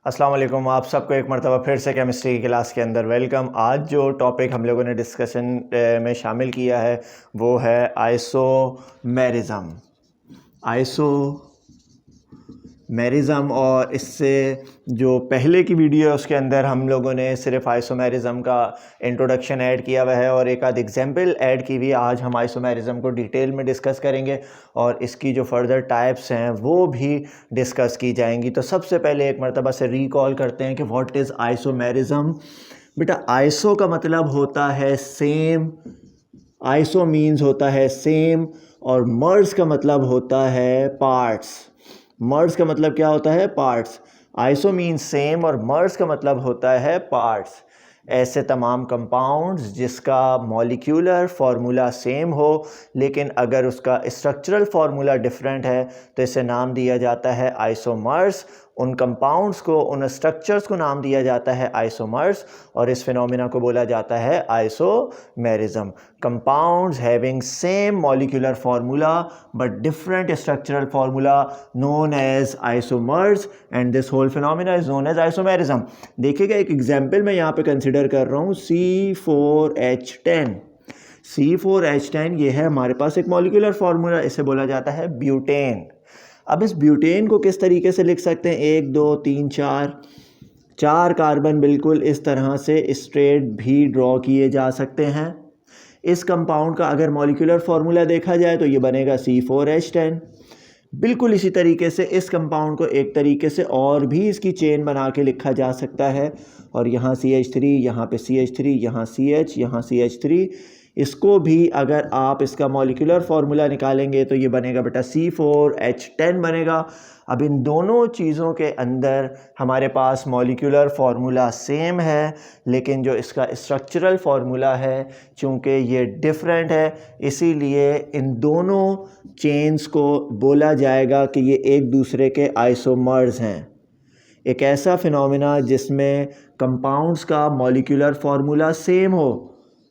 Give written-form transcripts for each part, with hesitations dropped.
अस्सलाम वालेकुम। आप सबको एक मरतबा फिर से केमिस्ट्री की क्लास के अंदर वेलकम। आज जो टॉपिक हम लोगों ने डिस्कशन में शामिल किया है वो है आइसोमेरिज़म। आइसोमेरिज़म और इससे जो पहले की वीडियो है उसके अंदर हम लोगों ने सिर्फ आइसोमेरिज़म का इंट्रोडक्शन ऐड किया हुआ है और एक आध एग्जांपल ऐड की हुई है। आज हम आइसोमेरिज़म को डिटेल में डिस्कस करेंगे और इसकी जो फर्दर टाइप्स हैं वो भी डिस्कस की जाएंगी। तो सबसे पहले एक मरतबा से रिकॉल करते हैं कि व्हाट इज़ आइसोमेरिज़म। बेटा आइसो का मतलब होता है सेम, आइसो मीन्स होता है सेम, और मर्ज का मतलब होता है पार्ट्स। मर्ज का मतलब क्या होता है? पार्ट्स। आइसो मीन्स सेम और मर्ज का मतलब होता है पार्ट्स। ऐसे तमाम कंपाउंड्स जिसका मॉलिक्यूलर फार्मूला सेम हो लेकिन अगर उसका स्ट्रक्चरल फार्मूला डिफरेंट है तो इसे नाम दिया जाता है आइसोमर्स। उन कंपाउंड्स को, उन स्ट्रक्चर्स को नाम दिया जाता है आइसोमर्स और इस फिनोमिना को बोला जाता है isomerism. Compounds having same molecular formula but different structural formula known as isomers and this whole phenomena is known as isomerism। देखिएगा एक एग्जांपल मैं यहाँ पे कंसिडर कर रहा हूँ C4H10। C4H10 ये है हमारे पास एक मॉलिक्यूलर फार्मूला, इसे बोला जाता है ब्यूटेन। अब इस ब्यूटेन को किस तरीके से लिख सकते हैं? 1 2 3 4 कार्बन बिल्कुल इस तरह से स्ट्रेट भी ड्रॉ किए जा सकते हैं। इस कंपाउंड का अगर मॉलिक्यूलर फार्मूला देखा जाए तो ये बनेगा C4H10। बिल्कुल इसी तरीके से इस कंपाउंड को एक तरीके से और भी इसकी चेन बना के लिखा जा सकता है और यहाँ CH3, यहाँ पे CH3, यहाँ CH, यहाँ CH3। इसको भी अगर आप इसका मॉलिक्यूलर फार्मूला निकालेंगे तो ये बनेगा बेटा C4H10 बनेगा। अब इन दोनों चीज़ों के अंदर हमारे पास मॉलिक्यूलर फार्मूला सेम है लेकिन जो इसका स्ट्रक्चरल फार्मूला है चूँकि ये डिफरेंट है इसीलिए इन दोनों चेन्स को बोला जाएगा कि ये एक दूसरे के आइसोमर्स हैं। एक ऐसा फिनोमिना जिसमें कंपाउंड्स का मॉलिक्यूलर फार्मूला सेम हो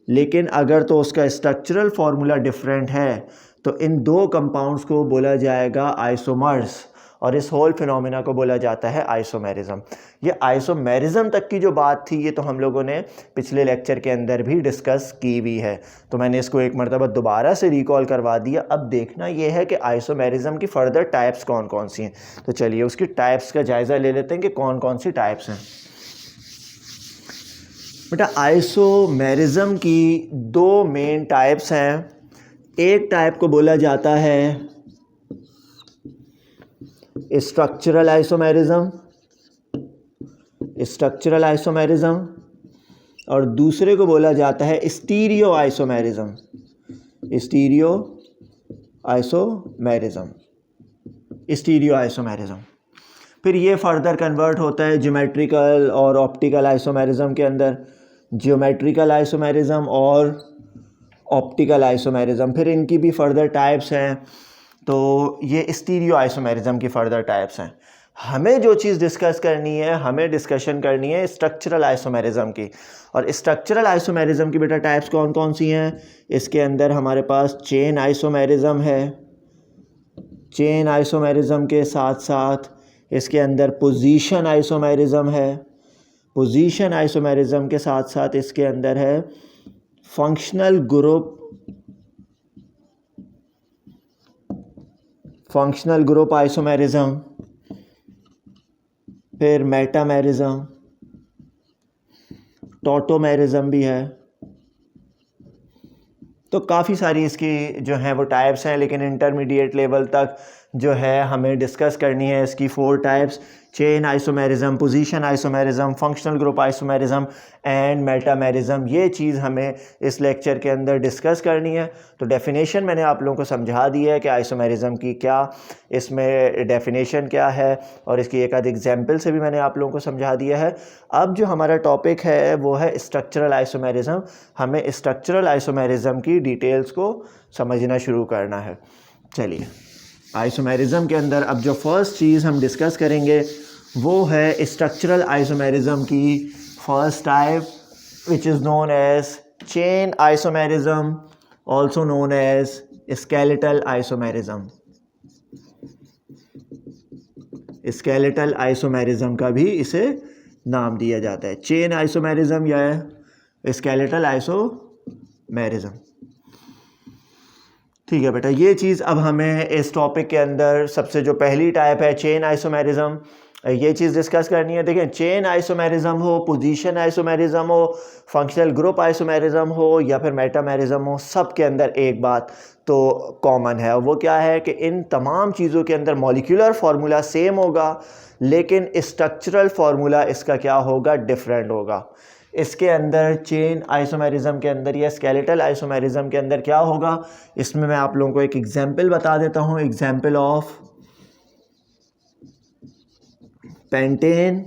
लेकिन अगर तो उसका स्ट्रक्चरल फार्मूला डिफरेंट है तो इन दो कंपाउंड्स को बोला जाएगा आइसोमर्स और इस होल फिनोमिना को बोला जाता है आइसोमेरिज्म। ये आइसोमेरिज्म तक की जो बात थी ये तो हम लोगों ने पिछले लेक्चर के अंदर भी डिस्कस की हुई है, तो मैंने इसको एक मरतबा दोबारा से रिकॉल करवा दिया। अब देखना ये है कि आइसोमेरिज्म की फ़र्दर टाइप्स कौन कौन सी हैं। तो चलिए उसकी टाइप्स का जायज़ा ले लेते हैं कि कौन कौन सी टाइप्स हैं। बेटा आइसोमेरिज्म की दो मेन टाइप्स हैं। एक टाइप को बोला जाता है स्ट्रक्चरल आइसोमेरिज्म, स्ट्रक्चरल आइसोमेरिज्म, और दूसरे को बोला जाता है stereo isomerism, stereo isomerism, stereo isomerism. फिर ये फर्दर कन्वर्ट होता है ज्योमेट्रिकल और ऑप्टिकल आइसोमेरिज्म के अंदर, ज्योमेट्रिकल आइसोमेरिज्म और ऑप्टिकल आइसोमेरिज्म। फिर इनकी भी फर्दर टाइप्स हैं। तो ये स्टीरियो आइसोमेरिज्म की फ़र्दर टाइप्स हैं। हमें जो चीज़ डिस्कस करनी है, हमें डिस्कशन करनी है स्ट्रक्चरल आइसोमेरिज्म की। और स्ट्रक्चरल आइसोमेरिज्म की बेटा टाइप्स कौन कौन सी हैं? इसके अंदर हमारे पास चेन आइसोमेरिज्म है, चेन आइसोमेरिज्म के साथ साथ इसके अंदर पोजीशन आइसोमेरिज्म है, पोजीशन आइसोमेरिज्म के साथ साथ इसके अंदर है functional group, functional group isomerism, फिर मेटामेरिज्म, टॉटोमेरिज्म भी है। तो काफ़ी सारी इसकी जो है वो टाइप्स हैं लेकिन इंटरमीडिएट लेवल तक जो है हमें डिस्कस करनी है इसकी 4 types: chain isomerism, position isomerism, functional group isomerism and metamerism. ये चीज़ हमें इस लेक्चर के अंदर डिस्कस करनी है। तो डेफिनेशन मैंने आप लोगों को समझा दी है कि आइसोमेरिज्म की क्या इसमें डेफिनेशन क्या है और इसकी एक आध एग्जाम्पल से भी मैंने आप लोगों को समझा दिया है। अब जो हमारा टॉपिक है वो है स्ट्रक्चरल आइसोमेरिज्म। हमें स्ट्रक्चरल आइसोमेरिज्म की डिटेल्स को समझना शुरू करना है। चलिए आइसोमेरिज्म के अंदर अब जो फर्स्ट चीज़ हम डिस्कस करेंगे वो है स्ट्रक्चरल आइसोमेरिज्म की first type which is known as chain isomerism, also known as skeletal isomerism. Skeletal isomerism का भी इसे नाम दिया जाता है, चेन आइसोमेरिज्म या स्केलेटल आइसोमेरिज्म। ठीक है बेटा, ये चीज़ अब हमें इस टॉपिक के अंदर सबसे जो पहली टाइप है चेन आइसोमेरिज्म, ये चीज़ डिस्कस करनी है। देखें, चेन आइसोमेरिज्म हो, पोजीशन आइसोमेरिज्म हो, फंक्शनल ग्रुप आइसोमेरिज्म हो या फिर मेटामेरिज्म हो, सब के अंदर एक बात तो कॉमन है, वो क्या है कि इन तमाम चीज़ों के अंदर मॉलिक्यूलर फार्मूला सेम होगा लेकिन स्ट्रक्चरल फार्मूला इसका क्या होगा, डिफरेंट होगा। इसके अंदर चेन आइसोमेरिज्म के अंदर या स्केलेटल आइसोमेरिज्म के अंदर क्या होगा, इसमें मैं आप लोगों को एक एग्जांपल बता देता हूँ। Example of pentane,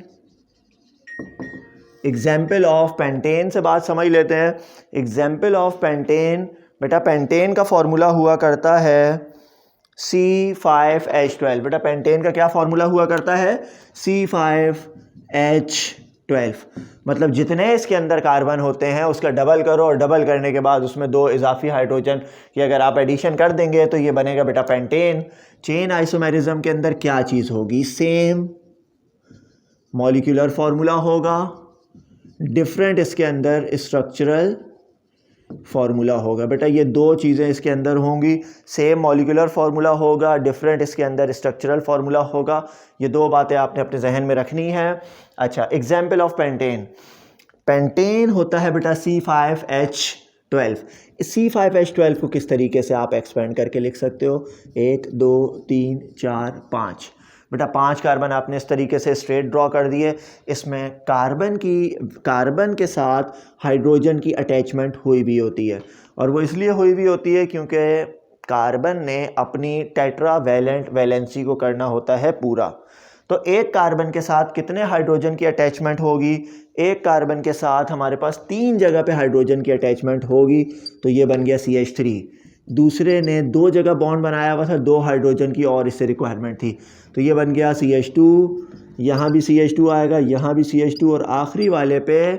example of pentane से बात समझ लेते हैं। एग्जाम्पल ऑफ पेंटेन, बेटा पेंटेन का फॉर्मूला हुआ करता है C5H12। बेटा पेंटेन का क्या फॉर्मूला हुआ करता है, C5H12। मतलब जितने इसके अंदर कार्बन होते हैं उसका डबल करो और डबल करने के बाद उसमें 2 इजाफी हाइड्रोजन की अगर आप एडिशन कर देंगे तो ये बनेगा बेटा पेंटेन। चेन आइसोमेरिज्म के अंदर क्या चीज़ होगी, सेम मॉलिक्यूलर फार्मूला होगा, डिफरेंट इसके अंदर स्ट्रक्चरल फार्मूला होगा। बेटा ये 2 चीज़ें इसके अंदर होंगी, सेम मॉलिक्यूलर फार्मूला होगा, डिफरेंट इसके अंदर स्ट्रक्चरल फार्मूला होगा। ये 2 बातें आपने अपने जहन में रखनी है। अच्छा, एग्जाम्पल ऑफ पेंटेन, पेंटेन होता है बेटा C5H12। C5H12 को किस तरीके से आप एक्सपेंड करके लिख सकते हो, 1 2 3 4 5। बेटा 5 कार्बन आपने इस तरीके से स्ट्रेट ड्रॉ कर दिए। इसमें कार्बन के साथ हाइड्रोजन की अटैचमेंट हुई भी होती है, और वो इसलिए हुई भी होती है क्योंकि कार्बन ने अपनी टेट्रावैलेंट वैलेंसी को करना होता है पूरा। तो एक कार्बन के साथ कितने हाइड्रोजन की अटैचमेंट होगी, एक कार्बन के साथ हमारे पास 3 जगह पे हाइड्रोजन की अटैचमेंट होगी, तो ये बन गया CH3। दूसरे ने 2 जगह बॉन्ड बनाया हुआ था, 2 हाइड्रोजन की और इससे रिक्वायरमेंट थी, तो ये बन गया CH2। यहाँ भी CH2 आएगा, यहाँ भी CH2, और आखिरी वाले पे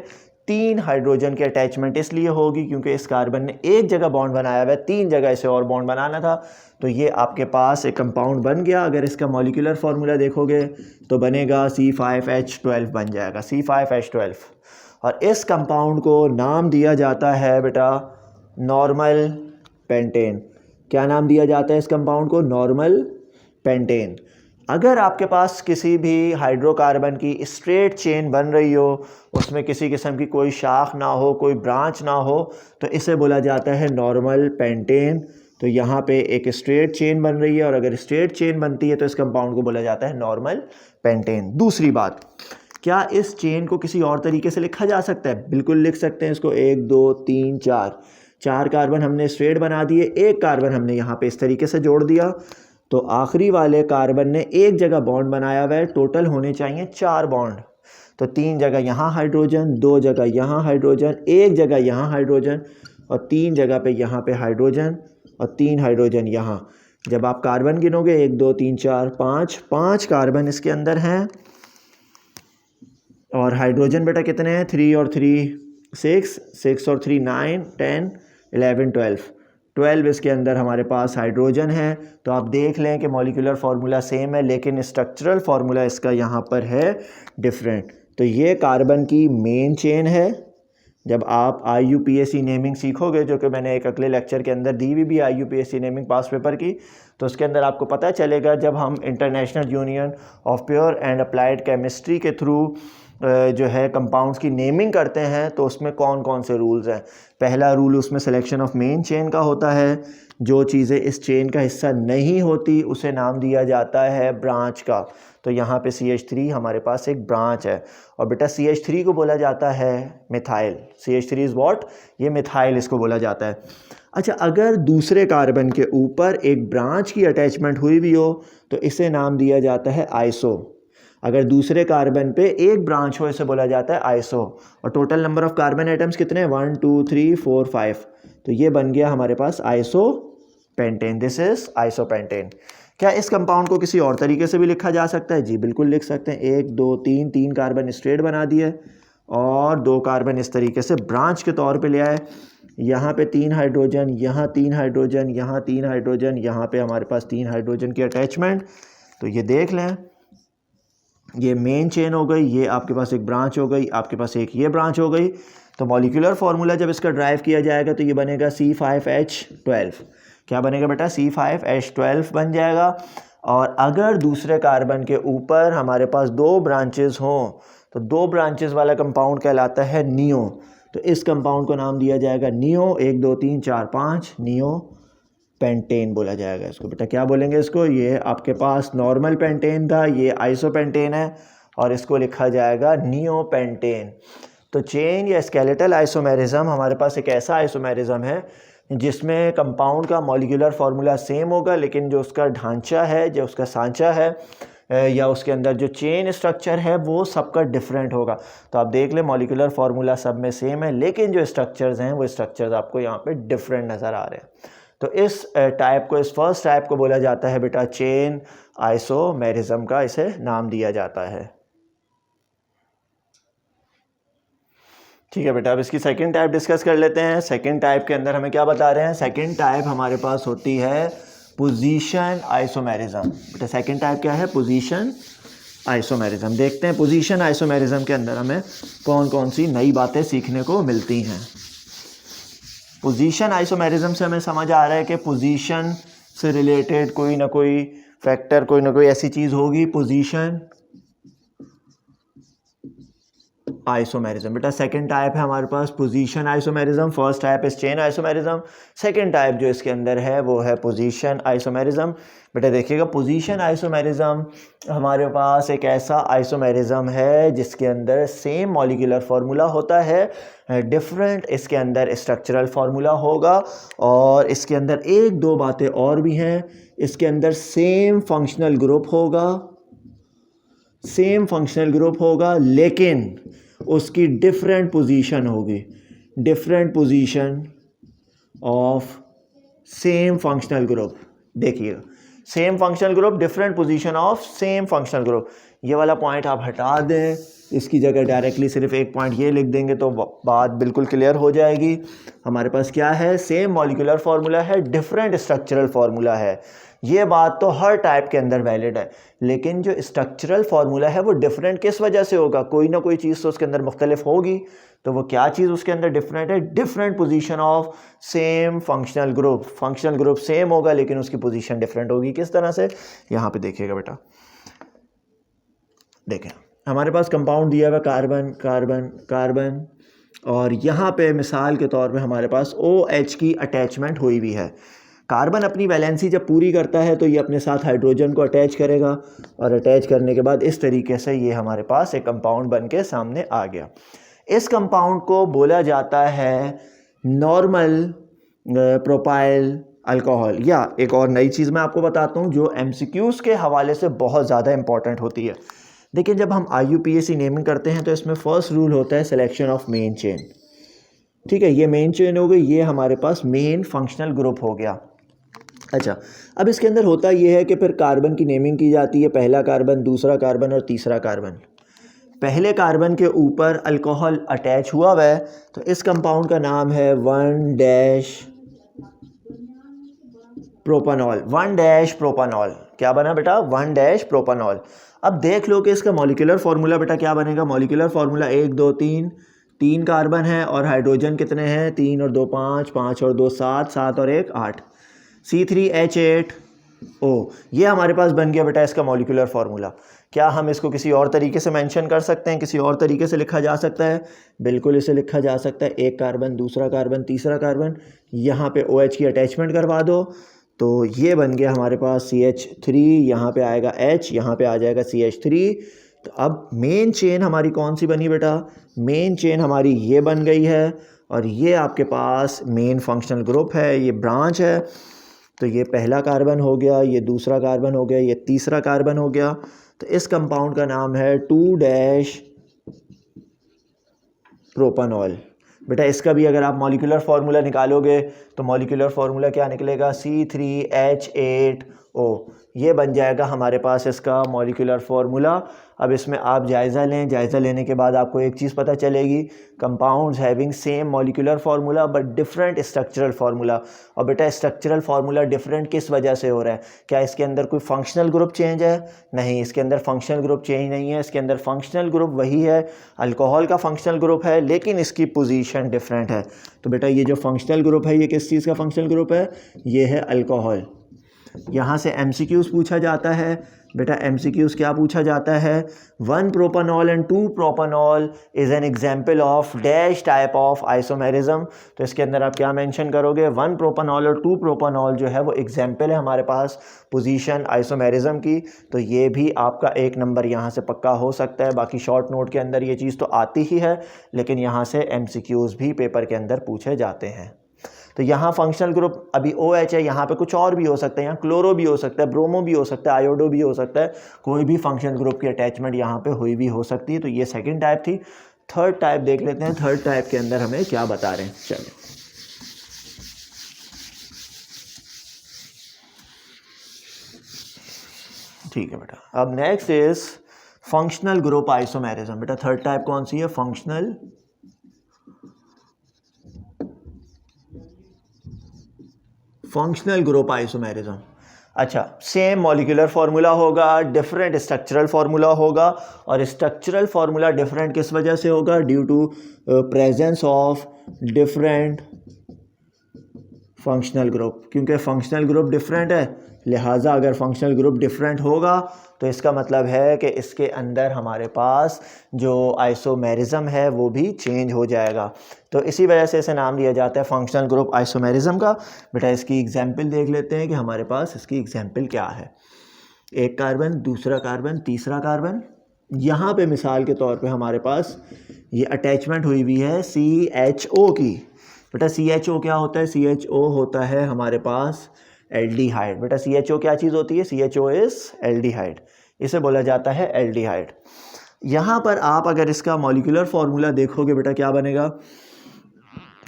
3 हाइड्रोजन की अटैचमेंट इसलिए होगी क्योंकि इस कार्बन ने 1 जगह बॉन्ड बनाया हुआ है, 3 जगह इसे और बॉन्ड बनाना था। तो ये आपके पास एक कंपाउंड बन गया। अगर इसका मॉलिक्यूलर फार्मूला देखोगे तो बनेगा C5H12 बन जाएगा, C5H12। और इस कंपाउंड को नाम दिया जाता है बेटा नॉर्मल पेंटेन। क्या नाम दिया जाता है इस कंपाउंड को, नॉर्मल पेंटेन। अगर आपके पास किसी भी हाइड्रोकार्बन की स्ट्रेट चेन बन रही हो, उसमें किसी किस्म की कोई शाख ना हो, कोई ब्रांच ना हो, तो इसे बोला जाता है नॉर्मल पेंटेन। तो यहाँ पे एक स्ट्रेट चेन बन रही है, और अगर स्ट्रेट चेन बनती है तो इस कंपाउंड को बोला जाता है नॉर्मल पेंटेन। दूसरी बात, क्या इस चेन को किसी और तरीके से लिखा जा सकता है, बिल्कुल लिख सकते हैं इसको। 1 2 3 4 कार्बन हमने स्ट्रेट बना दिए, एक कार्बन हमने यहाँ पे इस तरीके से जोड़ दिया, तो आखिरी वाले कार्बन ने 1 जगह बॉन्ड बनाया हुआ है, टोटल होने चाहिए 4 बॉन्ड। तो 3 जगह यहाँ हाइड्रोजन, 2 जगह यहाँ हाइड्रोजन, 1 जगह यहाँ हाइड्रोजन, और 3 जगह पे यहाँ पे हाइड्रोजन, और 3 हाइड्रोजन यहाँ। जब आप कार्बन गिनोगे 1 2 3 4 5 कार्बन इसके अंदर हैं, और हाइड्रोजन बेटा कितने हैं, 3 और 3 6, 6 और 3 9 10 11 12 इसके अंदर हमारे पास हाइड्रोजन है। तो आप देख लें कि मॉलिक्यूलर फार्मूला सेम है लेकिन स्ट्रक्चरल फार्मूला इसका यहाँ पर है डिफरेंट। तो ये कार्बन की मेन चेन है। जब आप IUPAC नेमिंग सीखोगे, जो कि मैंने एक अगले लेक्चर के अंदर दी हुई भी IUPAC नेमिंग पास पेपर की, तो उसके अंदर आपको पता चलेगा जब हम international union of pure and applied chemistry के थ्रू जो है कंपाउंड्स की नेमिंग करते हैं तो उसमें कौन कौन से रूल्स हैं। पहला रूल उसमें सिलेक्शन ऑफ मेन चेन का होता है। जो चीज़ें इस चेन का हिस्सा नहीं होती उसे नाम दिया जाता है ब्रांच का। तो यहाँ पे CH3 हमारे पास एक ब्रांच है, और बेटा CH3 को बोला जाता है मिथाइल। CH3 इज़ व्हाट, ये मिथाइल इसको बोला जाता है। अच्छा, अगर दूसरे कार्बन के ऊपर एक ब्रांच की अटैचमेंट हुई भी हो तो इसे नाम दिया जाता है आइसो। अगर दूसरे कार्बन पे एक ब्रांच हो इसे बोला जाता है आइसो। और total number of carbon atoms कितने हैं, 1 2 3 4 5। तो ये बन गया हमारे पास आइसोपेंटेन। This is isopentane. क्या इस कंपाउंड को किसी और तरीके से भी लिखा जा सकता है, जी बिल्कुल लिख सकते हैं। 1 2 3 कार्बन स्ट्रेट बना दिए और 2 कार्बन इस तरीके से ब्रांच के तौर पे ले आए। यहाँ पे 3 हाइड्रोजन, यहाँ 3 हाइड्रोजन, यहाँ 3 हाइड्रोजन, यहाँ पे हमारे पास 3 हाइड्रोजन की अटैचमेंट। तो ये देख लें ये मेन चेन हो गई, ये आपके पास एक ब्रांच हो गई, आपके पास एक ये ब्रांच हो गई। तो मॉलिक्यूलर फार्मूला जब इसका ड्राइव किया जाएगा तो ये बनेगा C5H12। क्या बनेगा बेटा? C5H12 बन जाएगा। और अगर दूसरे कार्बन के ऊपर हमारे पास 2 ब्रांचेस हों तो 2 ब्रांचेस वाला कंपाउंड कहलाता है नियो। तो इस कंपाउंड को नाम दिया जाएगा नियो। 1 2 3 4 5 नियो पेंटेन बोला जाएगा इसको। बेटा क्या बोलेंगे इसको? ये आपके पास नॉर्मल पेंटेन था, ये आइसोपेंटेन है और इसको लिखा जाएगा नियो पेंटेन। तो चेन या स्केलेटल आइसोमेरिज्म हमारे पास एक ऐसा आइसोमेरिज्म है जिसमें कंपाउंड का मॉलिक्यूलर फार्मूला सेम होगा, लेकिन जो उसका ढांचा है, जो उसका सांचा है या उसके अंदर जो चेन स्ट्रक्चर है वो सबका डिफरेंट होगा। तो आप देख लें मॉलिक्यूलर फार्मूला सब में सेम है, लेकिन जो स्ट्रक्चर्स हैं वो स्ट्रक्चर्स आपको यहाँ पे डिफरेंट नज़र आ रहे हैं। तो इस टाइप को, इस फर्स्ट टाइप को बोला जाता है बेटा चेन आइसोमेरिज्म का, इसे नाम दिया जाता है। ठीक है बेटा, अब इसकी सेकंड टाइप डिस्कस कर लेते हैं। सेकंड टाइप के अंदर हमें क्या बता रहे हैं? सेकंड टाइप हमारे पास होती है पोजीशन आइसोमेरिज्म। बेटा सेकंड टाइप क्या है? Position isomerism. देखते हैं पोजीशन आइसोमेरिज्म के अंदर हमें कौन कौन सी नई बातें सीखने को मिलती हैं। पोजीशन आइसोमेरिज्म से हमें समझ आ रहा है कि पोजीशन से रिलेटेड कोई ना कोई फैक्टर, कोई ना कोई ऐसी चीज़ होगी पोजीशन आइसोमेरिज्म। बेटा सेकंड टाइप है हमारे पास पोजीशन आइसोमेरिज्म। फर्स्ट टाइप इस चेन आइसोमेरिज्म। सेकंड टाइप जो इसके अंदर है वो है पोजीशन आइसोमेरिज्म। बेटा देखिएगा पोजीशन आइसोमेरिज्म हमारे पास एक ऐसा आइसोमेरिज्म है जिसके अंदर सेम मॉलिक्यूलर फार्मूला होता है, डिफरेंट इसके अंदर स्ट्रक्चरल फार्मूला होगा, और इसके अंदर 1-2 बातें और भी हैं। इसके अंदर सेम फंक्शनल ग्रुप होगा, सेम फंक्शनल ग्रुप होगा, लेकिन उसकी डिफरेंट पोजीशन होगी, different position of same functional group. देखिएगा same functional group, different position of same functional group. ये वाला पॉइंट आप हटा दें, इसकी जगह डायरेक्टली सिर्फ एक पॉइंट ये लिख देंगे तो बात बिल्कुल क्लियर हो जाएगी। हमारे पास क्या है? सेम मॉलिक्यूलर फार्मूला है, डिफरेंट स्ट्रक्चरल फार्मूला है। ये बात तो हर टाइप के अंदर वैलिड है, लेकिन जो स्ट्रक्चरल फार्मूला है वो डिफरेंट किस वजह से होगा? कोई ना कोई चीज़ तो उसके अंदर मुख्तलिफ होगी। तो वो क्या चीज़ उसके अंदर डिफरेंट है? Different position of same functional group. Functional group same होगा लेकिन उसकी पोजीशन डिफरेंट होगी। किस तरह से? यहाँ पे देखिएगा बेटा, देखें हमारे पास कंपाउंड दिया हुआ कार्बन कार्बन कार्बन, और यहाँ पे मिसाल के तौर पे हमारे पास OH की अटैचमेंट हुई हुई है। कार्बन अपनी वैलेंसी जब पूरी करता है तो ये अपने साथ हाइड्रोजन को अटैच करेगा, और अटैच करने के बाद इस तरीके से ये हमारे पास एक कंपाउंड बन के सामने आ गया। इस कंपाउंड को बोला जाता है नॉर्मल प्रोपाइल अल्कोहल। या एक और नई चीज़ मैं आपको बताता हूँ जो MCQs के हवाले से बहुत ज़्यादा इंपॉर्टेंट होती है। देखिए जब हम IUPAC नेमिंग करते हैं तो इसमें फ़र्स्ट रूल होता है सिलेक्शन ऑफ मेन चेन। ठीक है, ये मेन चेन हो गई, ये हमारे पास मेन फंक्शनल ग्रुप हो गया। अच्छा, अब इसके अंदर होता ये है कि फिर कार्बन की नेमिंग की जाती है, पहला कार्बन, दूसरा कार्बन और तीसरा कार्बन। पहले कार्बन के ऊपर अल्कोहल अटैच हुआ हुआ है तो इस कंपाउंड का नाम है 1-प्रोपानॉल। 1-प्रोपानॉल क्या बना बेटा? 1-प्रोपानॉल। अब देख लो कि इसका मॉलिक्यूलर फार्मूला बेटा क्या बनेगा? मॉलिक्यूलर फार्मूला 1 2 3 कार्बन है और हाइड्रोजन कितने हैं? 3 और 2 5, 5 और 2 7, 7 और 1 8, C3H8O। ये हमारे पास बन गया बेटा इसका मॉलिक्यूलर फार्मूला। क्या हम इसको किसी और तरीके से मेंशन कर सकते हैं? किसी और तरीके से लिखा जा सकता है? बिल्कुल इसे लिखा जा सकता है, एक कार्बन, दूसरा कार्बन, तीसरा कार्बन, यहाँ पे OH की अटैचमेंट करवा दो तो ये बन गया हमारे पास CH3, यहाँ पे आएगा H, यहाँ पे आ जाएगा CH3। तो अब मेन चेन हमारी कौन सी बनी बेटा? मेन चेन हमारी ये बन गई है, और ये आपके पास मेन फंक्शनल ग्रुप है, ये ब्रांच है। तो ये पहला कार्बन हो गया, ये दूसरा कार्बन हो गया, ये तीसरा कार्बन हो गया। तो इस कंपाउंड का नाम है 2-प्रोपानॉल। बेटा इसका भी अगर आप मॉलिक्यूलर फार्मूला निकालोगे तो मॉलिक्यूलर फार्मूला क्या निकलेगा? C3H8 ये बन जाएगा हमारे पास इसका मॉलिक्यूलर फार्मूला। अब इसमें आप जायज़ा लें, जायज़ा लेने के बाद आपको एक चीज़ पता चलेगी, compounds having same molecular formula but different structural formula. और बेटा स्ट्रक्चरल फार्मूला डिफरेंट किस वजह से हो रहा है? क्या इसके अंदर कोई फंक्शनल ग्रुप चेंज है? नहीं, इसके अंदर फंक्शनल ग्रुप चेंज नहीं है। इसके अंदर फंक्शनल ग्रुप वही है, अल्कोहल का फंक्शनल ग्रुप है, लेकिन इसकी पोजीशन डिफरेंट है। तो बेटा ये जो फंक्शनल ग्रुप है ये किस चीज़ का फंक्शनल ग्रुप है? ये है अल्कोहल। यहाँ से MCQs पूछा जाता है। बेटा MCQs क्या पूछा जाता है? 1 propanol and 2 propanol is an example of dash type of isomerism. तो इसके अंदर आप क्या मेंशन करोगे? 1 प्रोपानॉल और 2 प्रोपानॉल जो है वो एग्जाम्पल है हमारे पास पोजीशन आइसोमेरिज्म की। तो ये भी आपका 1 नंबर यहाँ से पक्का हो सकता है। बाकी शॉर्ट नोट के अंदर ये चीज़ तो आती ही है, लेकिन यहाँ से MCQs भी पेपर के अंदर पूछे जाते हैं। तो यहाँ फंक्शनल ग्रुप अभी OH है, यहाँ पे कुछ और भी हो सकता है, यहाँ क्लोरो भी हो सकता है, ब्रोमो भी हो सकता है, आयोडो भी हो सकता है, कोई भी फंक्शनल ग्रुप की अटैचमेंट यहाँ पे हुई भी हो सकती है। तो ये सेकंड टाइप थी। थर्ड टाइप देख लेते हैं, थर्ड टाइप के अंदर हमें क्या बता रहे हैं। चलिए ठीक है बेटा। अब next is functional group isomerism. बेटा थर्ड टाइप कौन सी है? Functional group isomerism. अच्छा, सेम मॉलिक्यूलर फार्मूला होगा, डिफरेंट स्ट्रक्चरल फार्मूला होगा। और स्ट्रक्चरल फार्मूला डिफरेंट किस वजह से होगा? Due to presence of different functional group. क्योंकि फंक्शनल ग्रुप डिफरेंट है, लिहाजा अगर फंक्शनल ग्रुप डिफरेंट होगा तो इसका मतलब है कि इसके अंदर हमारे पास जो आइसोमेरिज्म है वो भी चेंज हो जाएगा। तो इसी वजह से इसे नाम दिया जाता है फंक्शनल ग्रुप आइसोमेरिज्म का। बेटा इसकी एग्जाम्पल देख लेते हैं कि हमारे पास इसकी एग्जाम्पल क्या है। एक कार्बन, दूसरा कार्बन, तीसरा कार्बन। यहाँ पे मिसाल के तौर पे हमारे पास ये अटैचमेंट हुई हुई है CHO की। बेटा CHO क्या होता है? CHO होता है हमारे पास एल्डिहाइड। बेटा CHO क्या चीज़ होती है? CHO इज़ एल्डिहाइड, इसे बोला जाता है एल्डिहाइड। यहाँ पर आप अगर इसका मॉलिक्यूलर फार्मूला देखोगे बेटा क्या बनेगा?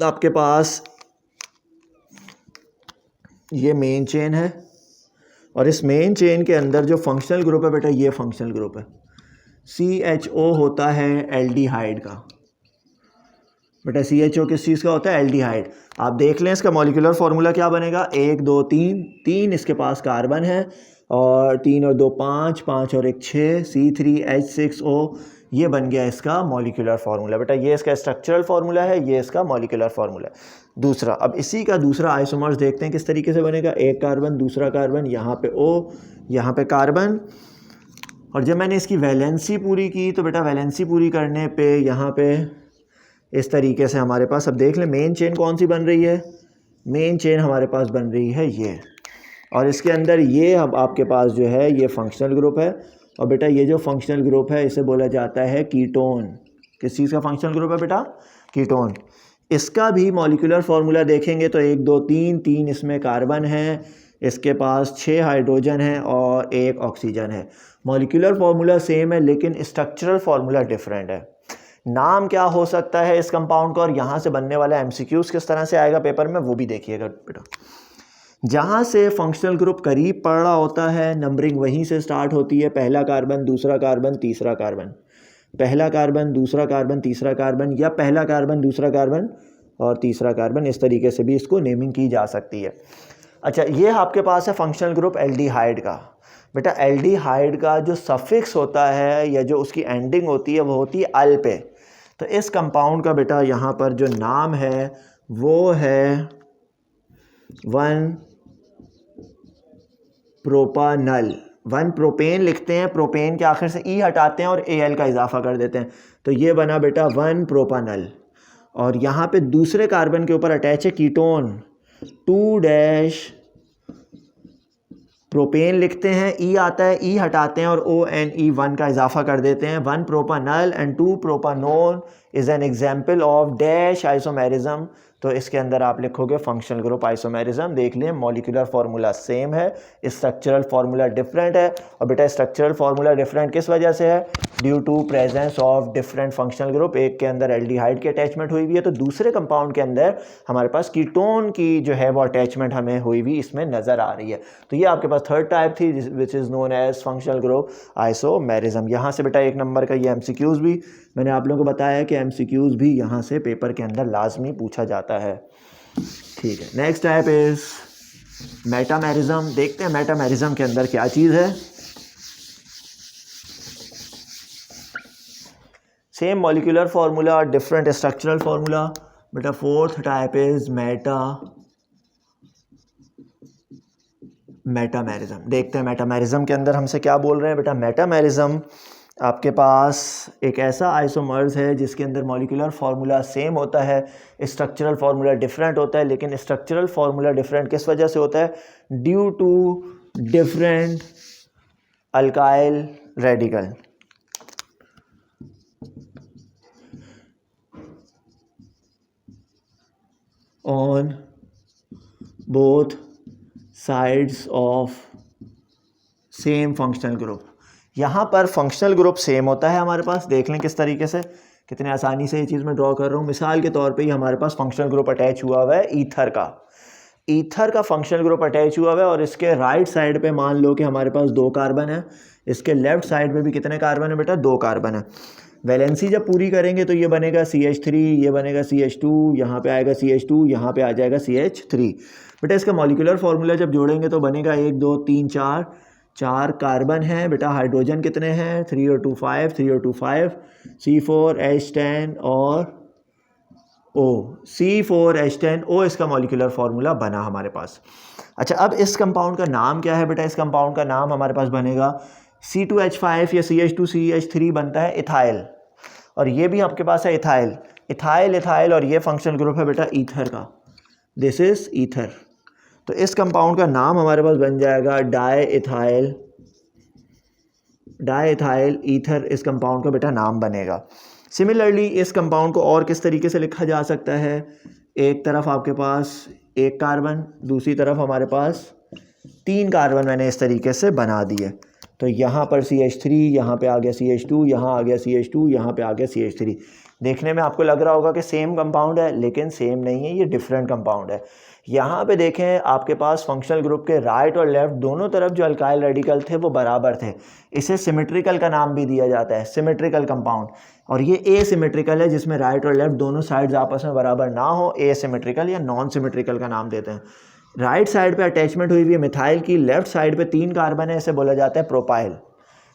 आपके पास ये मेन चेन है और इस मेन चेन के अंदर जो फंक्शनल ग्रुप है बेटा ये फंक्शनल ग्रुप है। CHO होता है एल्डिहाइड का। बेटा CHO किस चीज़ का होता है? एल्डिहाइड। आप देख लें इसका मॉलिक्यूलर फार्मूला क्या बनेगा? 1 2 3, 3 इसके पास कार्बन है और 3 और 2 5, 5 और 1 6, C3H6O। ये बन गया इसका मॉलिक्यूलर फार्मूला। बेटा ये इसका स्ट्रक्चरल फार्मूला है, ये इसका मॉलिक्यूलर फार्मूला है। दूसरा, अब इसी का दूसरा आइसोमर्स देखते हैं किस तरीके से बनेगा। एक कार्बन, दूसरा कार्बन, यहाँ पे O, यहाँ पे कार्बन। और जब मैंने इसकी वैलेंसी पूरी की तो बेटा वैलेंसी पूरी करने पे यहाँ पे इस तरीके से हमारे पास, अब देख लें मेन चेन कौन सी बन रही है? मेन चेन हमारे पास बन रही है ये, और इसके अंदर ये अब आपके पास जो है ये फंक्शनल ग्रुप है। और बेटा ये जो फंक्शनल ग्रुप है इसे बोला जाता है कीटोन। किस चीज़ का फंक्शनल ग्रुप है बेटा? कीटोन। इसका भी मॉलिक्यूलर फार्मूला देखेंगे तो 1 2 3, 3 इसमें कार्बन है, इसके पास 6 हाइड्रोजन है और 1 ऑक्सीजन है। मॉलिक्यूलर फार्मूला सेम है लेकिन स्ट्रक्चरल फार्मूला डिफरेंट है। नाम क्या हो सकता है इस कंपाउंड का, और यहाँ से बनने वाला MCQs किस तरह से आएगा पेपर में वो भी देखिएगा बेटा। जहाँ से फंक्शनल ग्रुप करीब पड़ रहा होता है नंबरिंग वहीं से स्टार्ट होती है। पहला कार्बन, दूसरा कार्बन, तीसरा कार्बन, पहला कार्बन, दूसरा कार्बन, तीसरा कार्बन, या पहला कार्बन, दूसरा कार्बन और तीसरा कार्बन। इस तरीके से भी इसको नेमिंग की जा सकती है। अच्छा, ये आपके पास है फंक्शनल ग्रुप एल्डिहाइड का। बेटा एल्डिहाइड का जो सफिक्स होता है या जो उसकी एंडिंग होती है वो होती है अल पे। तो इस कंपाउंड का बेटा यहाँ पर जो नाम है वो है 1 प्रोपानल। 1 प्रोपेन लिखते हैं, प्रोपेन के आखिर से ई हटाते हैं और Al का इजाफा कर देते हैं, तो ये बना बेटा 1 प्रोपानल। और यहाँ पे दूसरे कार्बन के ऊपर अटैच है कीटोन, 2 प्रोपेन लिखते हैं, ई आता है, ई हटाते हैं और ONE1 का इजाफा कर देते हैं। 1 प्रोपानल and 2 propanone is an example of dash isomerism. तो इसके अंदर आप लिखोगे फंक्शनल ग्रुप आइसोमेरिज्म। देख लें मॉलिक्यूलर फार्मूला सेम है, स्ट्रक्चरल फार्मूला डिफरेंट है। और बेटा स्ट्रक्चरल फार्मूला डिफरेंट किस वजह से है? Due to presence of different functional group. एक के अंदर एल्डिहाइड की अटैचमेंट हुई हुई है, तो दूसरे कंपाउंड के अंदर हमारे पास कीटोन की जो है वो अटैचमेंट हमें हुई हुई इसमें नज़र आ रही है। तो ये आपके पास थर्ड टाइप थी which is known as functional group isomerism. यहाँ से बेटा 1 नंबर का ये MCQs भी मैंने आप लोगों को बताया कि MCQs भी यहाँ से पेपर के अंदर लाजमी पूछा जाता है। ठीक है, नेक्स्ट टाइप इज मेटामेरिज्म। देखते हैं मेटामेरिज्म के अंदर क्या चीज़ है। Same molecular formula, different structural formula. बेटा फोर्थ टाइप इज मेटामेरिज्म। देखते हैं मेटामेरिज्म के अंदर हमसे क्या बोल रहे हैं। बेटा मेटामेरिज्म आपके पास एक ऐसा आइसोमर्स है जिसके अंदर मॉलिक्यूलर फार्मूला सेम होता है, स्ट्रक्चरल फार्मूला डिफरेंट होता है। लेकिन स्ट्रक्चरल फार्मूला डिफरेंट किस वजह से होता है? Due to different alkyl radical. On both sides of same functional group. यहाँ पर फंक्शनल ग्रुप सेम होता है हमारे पास। देख लें किस तरीके से, कितने आसानी से ये चीज़ मैं ड्रॉ कर रहा हूँ। मिसाल के तौर पे ही हमारे पास फंक्शनल ग्रुप अटैच हुआ हुआ है ईथर का। ईथर का फंक्शनल ग्रुप अटैच हुआ हुआ है और इसके राइट साइड पे मान लो कि हमारे पास 2 कार्बन है। इसके लेफ्ट साइड पे भी कितने कार्बन है बेटा? 2 कार्बन है। वैलेंसी जब पूरी करेंगे तो ये बनेगा CH3, ये बनेगा CH2, यहाँ पे आएगा CH2, यहाँ पे आ जाएगा CH3। बेटा इसका मॉलिक्यूलर फार्मूला जब जोड़ेंगे तो बनेगा 1 2 3 4 कार्बन हैं। बेटा हाइड्रोजन कितने हैं? 3 और 2 5, 3 और 2 5, C4H10 और O, C4H10O इसका मॉलिक्यूलर फार्मूला बना हमारे पास। अच्छा, अब इस कंपाउंड का नाम क्या है बेटा? इस कंपाउंड का नाम हमारे पास बनेगा C2H5 या CH2CH3 बनता है इथाइल। और ये भी आपके पास है इथाइल, इथाइल और ये फंक्शनल ग्रुप है बेटा ईथर का। This is ether. तो इस कंपाउंड का नाम हमारे पास बन जाएगा डाई इथाइल ईथर। इस कंपाउंड का बेटा नाम बनेगा। सिमिलरली इस कंपाउंड को और किस तरीके से लिखा जा सकता है? एक तरफ आपके पास 1 कार्बन, दूसरी तरफ हमारे पास 3 कार्बन मैंने इस तरीके से बना दिए। तो यहाँ पर CH3, यहाँ पे आ गया CH2, यहाँ आ गया CH2, यहाँ पे आ गया CH3। देखने में आपको लग रहा होगा कि सेम कंपाउंड है, लेकिन सेम नहीं है, ये डिफरेंट कंपाउंड है। यहाँ पे देखें आपके पास फंक्शनल ग्रुप के राइट और लेफ्ट दोनों तरफ जो अल्काइल रेडिकल थे वो बराबर थे। इसे सिमेट्रिकल का नाम भी दिया जाता है, सिमेट्रिकल कंपाउंड। और ये एसिमेट्रिकल है जिसमें राइट और लेफ्ट दोनों साइड्स आपस में बराबर ना हो, एसिमेट्रिकल या नॉन सिमेट्रिकल का नाम देते हैं। राइट साइड पे अटैचमेंट हुई हुई है मिथाइल की, लेफ्ट साइड पे 3 कार्बन है, इसे बोला जाता है प्रोपाइल।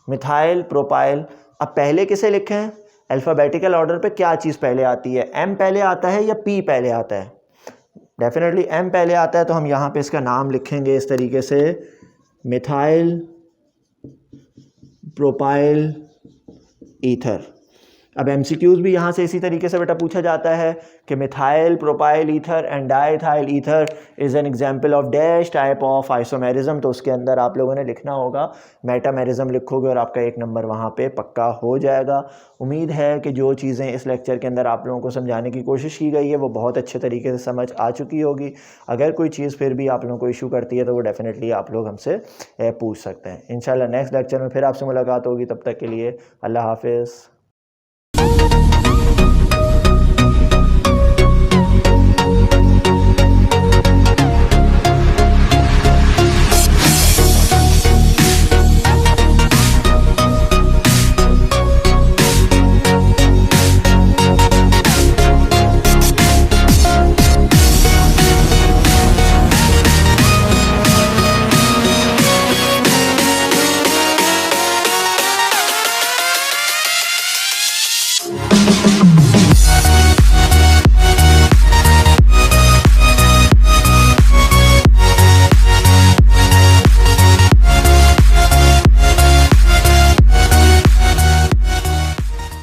Methyl propyl. अब पहले किसे लिखें? अल्फ़ाबेटिकल ऑर्डर पे क्या चीज़ पहले आती है? M पहले आता है या P पहले आता है? डेफिनेटली M पहले आता है। तो हम यहाँ पे इसका नाम लिखेंगे इस तरीके से, मिथाइल प्रोपाइल ईथर। अब MCQs भी यहाँ से इसी तरीके से बेटा पूछा जाता है कि methyl propyl ether and diethyl ether is an example of dash type of isomerism. तो उसके अंदर आप लोगों ने लिखना होगा मेटामेरिज्म लिखोगे और आपका 1 नंबर वहाँ पे पक्का हो जाएगा। उम्मीद है कि जो चीज़ें इस लेक्चर के अंदर आप लोगों को समझाने की कोशिश की गई है वो बहुत अच्छे तरीके से समझ आ चुकी होगी। अगर कोई चीज़ फिर भी आप लोगों को इशू करती है तो वो डेफिनेटली आप लोग हमसे पूछ सकते हैं। इंशाल्लाह नेक्स्ट लेक्चर में फिर आपसे मुलाकात होगी। तब तक के लिए अल्लाह हाफिज़।